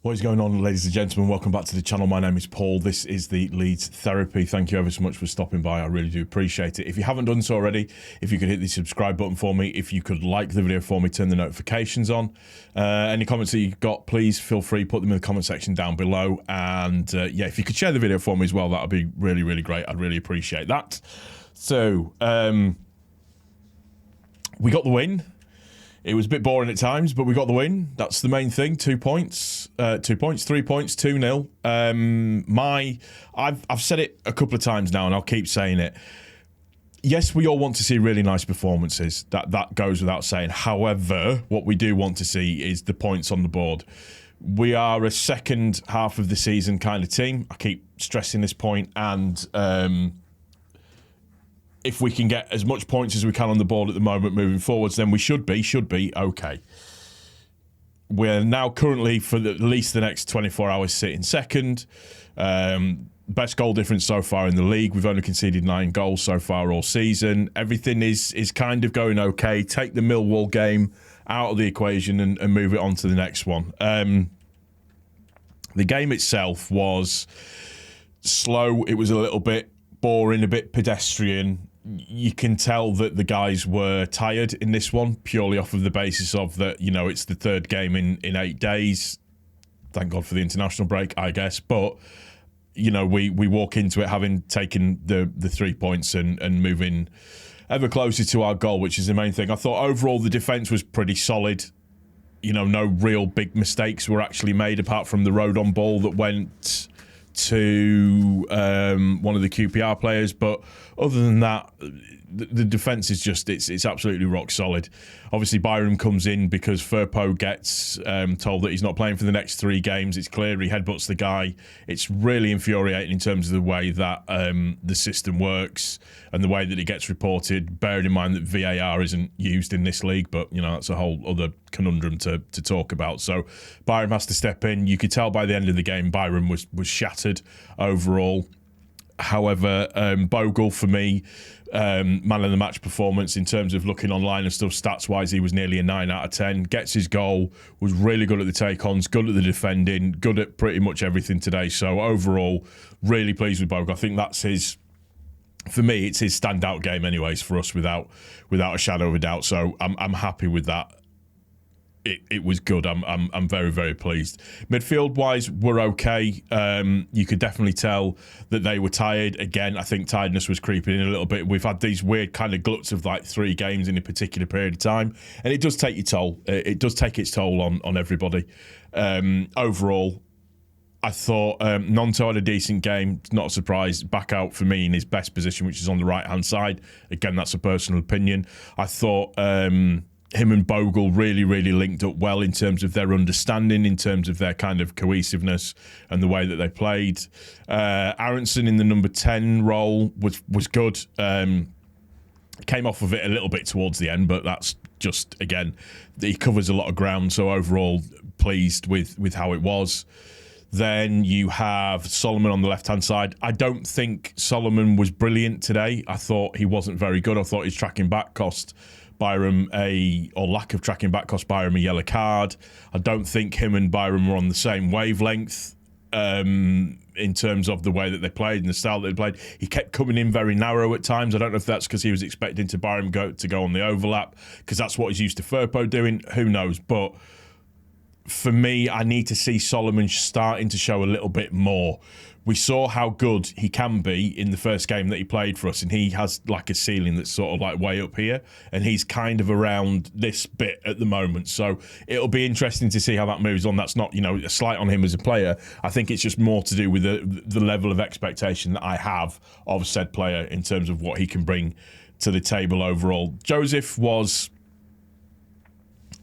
What is going on, ladies and gentlemen? Welcome back to the channel. My name is Paul. This is the Leeds Therapy. Thank you ever so much for stopping by. I really do appreciate it. If you haven't done so already, if you could hit the subscribe button for me, if you could like the video for me, turn the notifications on. Any comments that you've got, please feel free, put them in the comment section down below. And yeah, if you could share the video for me as well, that would be really, really great. I'd really appreciate that. So, we got the win. It was a bit boring at times, but we got the win. That's the main thing. 2 points, 3 points, 2-0. I've said it a couple of times now, and I'll keep saying it. Yes, we all want to see really nice performances. That goes without saying. However, what we do want to see is the points on the board. We are a second half of the season kind of team. I keep stressing this point, and if we can get as much points as we can on the board at the moment moving forwards, then we should be okay. We're now currently, for at least the next 24 hours, sitting second. Best goal difference so far in the league. We've only conceded 9 goals so far all season. Everything is kind of going okay. Take the Millwall game out of the equation and move it on to the next one. The game itself was slow. It was a little bit boring, a bit pedestrian. You can tell that the guys were tired in this one, purely off of the basis of that, you know, it's the third game in 8 days. Thank God for the international break, I guess. But, you know, we walk into it having taken the 3 points and moving ever closer to our goal, which is the main thing. I thought overall the defence was pretty solid. You know, no real big mistakes were actually made apart from the road on ball that went to one of the QPR players, but other than that, the defence is just it's absolutely rock solid. Obviously, Byram comes in because Firpo gets told that he's not playing for the next 3 games. It's clear he headbutts the guy. It's really infuriating in terms of the way that the system works and the way that it gets reported, bearing in mind that VAR isn't used in this league, but you know, that's a whole other conundrum to talk about. So Byram has to step in. You could tell by the end of the game Byram was shattered overall. However, Bogle, for me, man of the match performance in terms of looking online and stuff, stats-wise, he was nearly a 9 out of 10. Gets his goal, was really good at the take-ons, good at the defending, good at pretty much everything today. So overall, really pleased with Bogle. I think that's his, for me, it's his standout game anyways for us without a shadow of a doubt. So I'm happy with that. It was good. I'm very, very pleased. Midfield wise, we're okay. You could definitely tell that they were tired. Again, I think tiredness was creeping in a little bit. We've had these weird kind of gluts of like 3 games in a particular period of time, and it does take your toll. It does take its toll on everybody. Overall, I thought Nonto had a decent game. It's not a surprise. Back out for me in his best position, which is on the right-hand side. Again, that's a personal opinion. I thought him and Bogle really, really linked up well in terms of their understanding, in terms of their kind of cohesiveness and the way that they played. Aronson in the number 10 role was good. Came off of it a little bit towards the end, but that's just, again, he covers a lot of ground. So overall, pleased with how it was. Then you have Solomon on the left-hand side. I don't think Solomon was brilliant today. I thought he wasn't very good. I thought his tracking back cost Byram lack of tracking back cost Byram a yellow card. I don't think him and Byram were on the same wavelength in terms of the way that they played and the style that they played. He kept coming in very narrow at times. I don't know if that's because he was expecting Byram to go on the overlap, because that's what he's used to Firpo doing. Who knows? But for me, I need to see Solomon starting to show a little bit more. We saw how good he can be in the first game that he played for us, and he has like a ceiling that's sort of like way up here, and he's kind of around this bit at the moment. So it'll be interesting to see how that moves on. That's not, you know, a slight on him as a player. I think it's just more to do with the level of expectation that I have of said player in terms of what he can bring to the table overall. Joseph was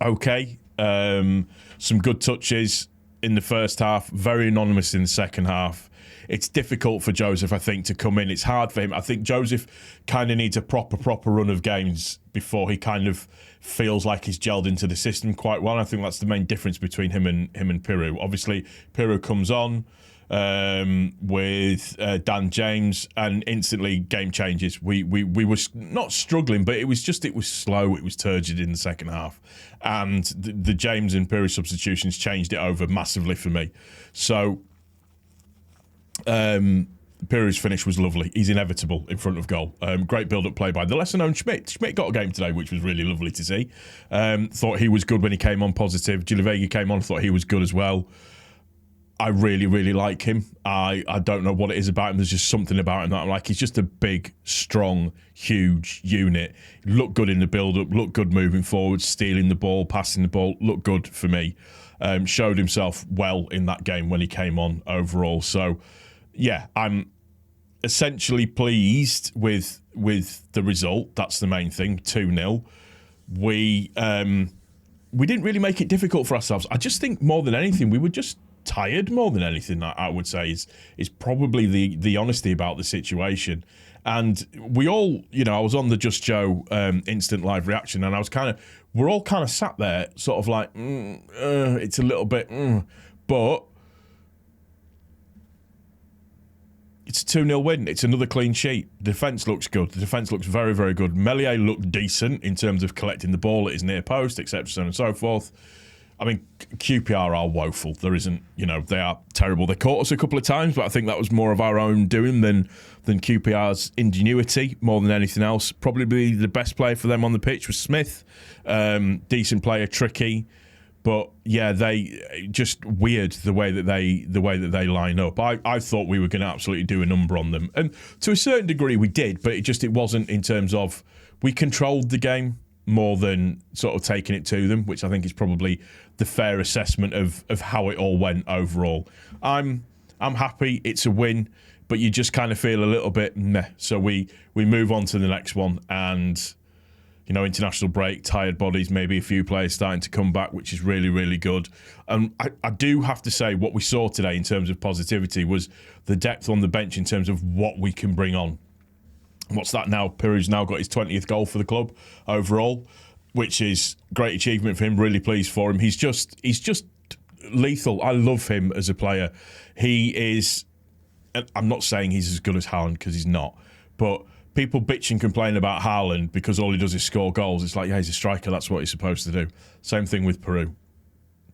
okay. Some good touches in the first half, very anonymous in the second half. It's difficult for Joseph, I think, to come in. It's hard for him. I think Joseph kind of needs a proper run of games before he kind of feels like he's gelled into the system quite well. I think that's the main difference between him and Piru. Obviously, Piru comes on, with Dan James, and instantly game changes. We were not struggling, but it was slow, it was turgid in the second half, and the James and Piri substitutions changed it over massively for me. So Piri's finish was lovely. He's inevitable in front of goal. Great build-up play by the lesser-known Schmidt. Schmidt got a game today, which was really lovely to see. Thought he was good when he came on, positive. Gilavegi came on, thought he was good as well. I really, really like him. I don't know what it is about him. There's just something about him that I'm like. He's just a big, strong, huge unit. Looked good in the build-up, looked good moving forward, stealing the ball, passing the ball, looked good for me. Showed himself well in that game when he came on overall. So, yeah, I'm essentially pleased with the result. That's the main thing, 2-0. We didn't really make it difficult for ourselves. I just think more than anything, we were just tired more than anything. I would say is probably the honesty about the situation. And we all, I was on the Just Joe instant live reaction, and we're all kind of sat there sort of like, it's a little bit, but it's a 2-0 win. It's another clean sheet. The defence looks good. The defence looks very, very good. Meslier looked decent in terms of collecting the ball at his near post, etc., so on and so forth. I mean, QPR are woeful. There isn't, they are terrible. They caught us a couple of times, but I think that was more of our own doing than QPR's ingenuity more than anything else. Probably the best player for them on the pitch was Smith. Decent player, tricky. But yeah, they just weird the way that they line up. I thought we were going to absolutely do a number on them, and to a certain degree we did. But it wasn't in terms of we controlled the game more than sort of taking it to them, which I think is probably the fair assessment of how it all went overall. I'm happy. It's a win, but you just kind of feel a little bit meh. So we move on to the next one, and international break, tired bodies, maybe a few players starting to come back, which is really, really good. And I do have to say what we saw today in terms of positivity was the depth on the bench in terms of what we can bring on. What's that now? Piri's now got his 20th goal for the club overall, which is great achievement for him. Really pleased for him. He's just lethal. I love him as a player. He is. I'm not saying he's as good as Haaland because he's not, but people bitch and complain about Haaland because all he does is score goals. It's like, yeah, he's a striker. That's what he's supposed to do. Same thing with Peru.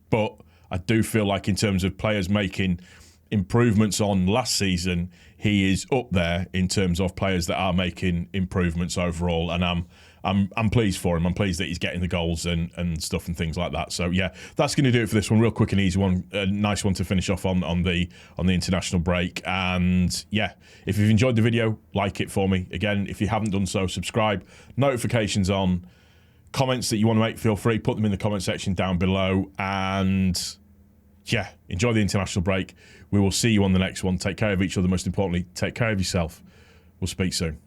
But I do feel like in terms of players making improvements on last season, he is up there in terms of players that are making improvements overall, and I'm pleased for him. I'm pleased that he's getting the goals and stuff and things like that. So yeah, that's going to do it for this one. Real quick and easy one, a nice one to finish off on the international break. And yeah, if you've enjoyed the video, like it for me. Again, if you haven't done so, subscribe, notifications on. Comments that you want to make, feel free, put them in the comment section down below. And yeah, enjoy the international break. We will see you on the next one. Take care of each other. Most importantly, take care of yourself. We'll speak soon.